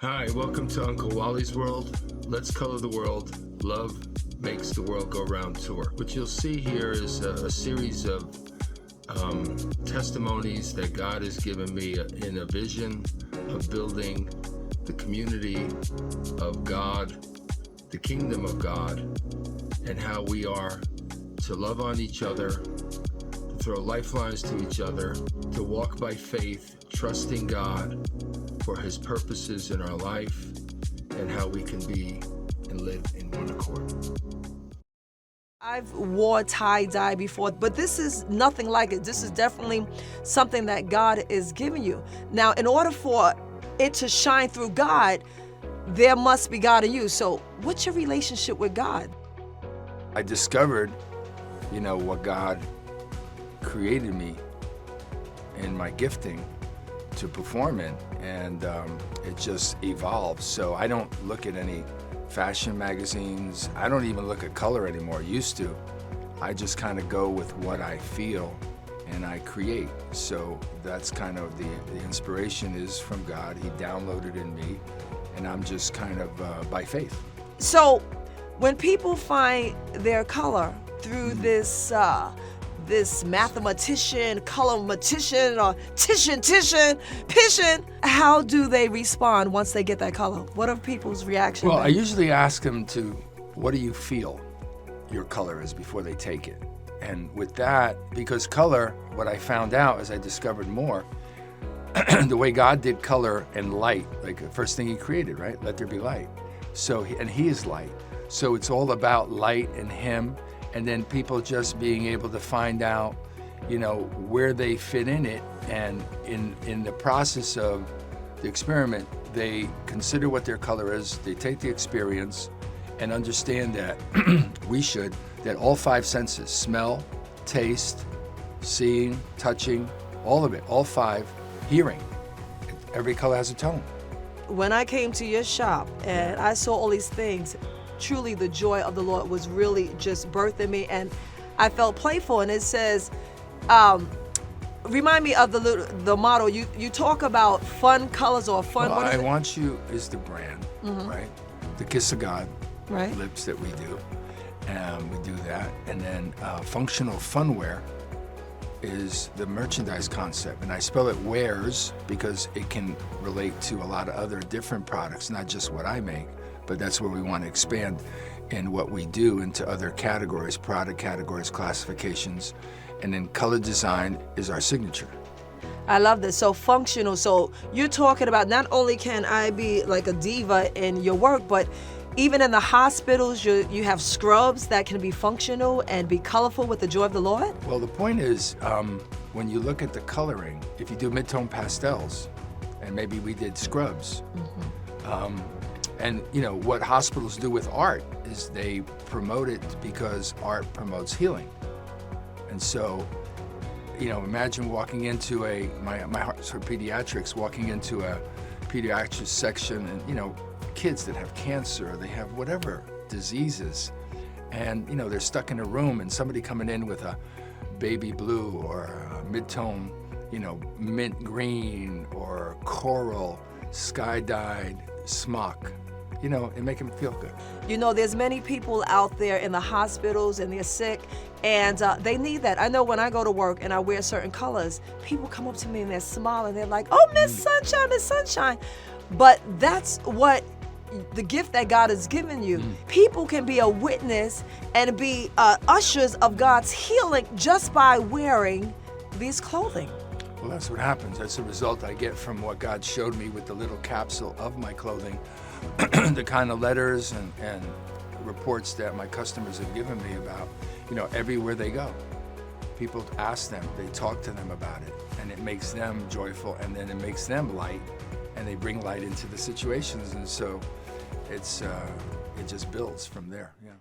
Hi, welcome to Uncle Wally's World. Let's color the world. Love makes the world go round tour. What you'll see here is a series of testimonies that God has given me in a vision of building the community of God, the kingdom of God, and how we are to love on each other, to throw lifelines to each other, to walk by faith, trusting God for His purposes in our life, and how we can be and live in one accord. I've wore tie-dye before, but this is nothing like it. This is definitely something that God is giving you. Now, in order for it to shine through God, there must be God in you. So what's your relationship with God? I discovered, what God created me in my gifting to perform in, and it just evolved. So I don't look at any fashion magazines. I don't even look at color anymore. Used to. I just kind of go with what I feel and I create. So that's kind of the inspiration is from God. He downloaded in me, and I'm just kind of by faith. So when people find their color through this mathematician, colormatician, or pishin, how do they respond once they get that color? What are people's reactions? Well, I usually ask them to, what do you feel your color is before they take it? And with that, because color, what I found out as I discovered more, the way God did color and light, like the first thing He created, right? Let there be light. So, and He is light. So it's all about light and Him. And then people just being able to find out, where they fit in it. And in the process of the experiment, they consider what their color is, they take the experience and understand that that all five senses, smell, taste, seeing, touching, all of it, all five, hearing, every color has a tone. When I came to your shop and I saw all these things, truly the joy of the Lord was really just birthing me, and I felt playful. And it says, remind me of the motto. You talk about fun colors or fun. Well, what is Iwanciw is the brand, right? The kiss of God, right? Lips that we do, and we do that. And then Functional Funware is the merchandise concept, and I spell it wares because it can relate to a lot of other different products, not just what I make. But that's where we want to expand in what we do into other categories, product categories, classifications, and then color design is our signature. I love this. So functional. So you're talking about not only can I be like a diva in your work, but even in the hospitals, you have scrubs that can be functional and be colorful with the joy of the Lord? Well, the point is, when you look at the coloring, if you do mid-tone pastels, and maybe we did scrubs, and what hospitals do with art is they promote it because art promotes healing. And so, imagine walking into my heart's for pediatrics, walking into a pediatrics section, and kids that have cancer, they have whatever diseases, and they're stuck in a room, and somebody coming in with a baby blue or a mid-tone, mint green or coral, sky-dyed smock. It make them feel good. There's many people out there in the hospitals and they're sick, and they need that. I know when I go to work and I wear certain colors, people come up to me and they're smiling. They're like, "Oh, Miss Sunshine, Miss Sunshine." But that's what the gift that God has given you. People can be a witness and be ushers of God's healing just by wearing these clothing. Well, that's what happens. That's the result I get from what God showed me with the little capsule of my clothing, the kind of letters and reports that my customers have given me about, everywhere they go. People ask them, they talk to them about it, and it makes them joyful, and then it makes them light, and they bring light into the situations, and so it just builds from there. Yeah.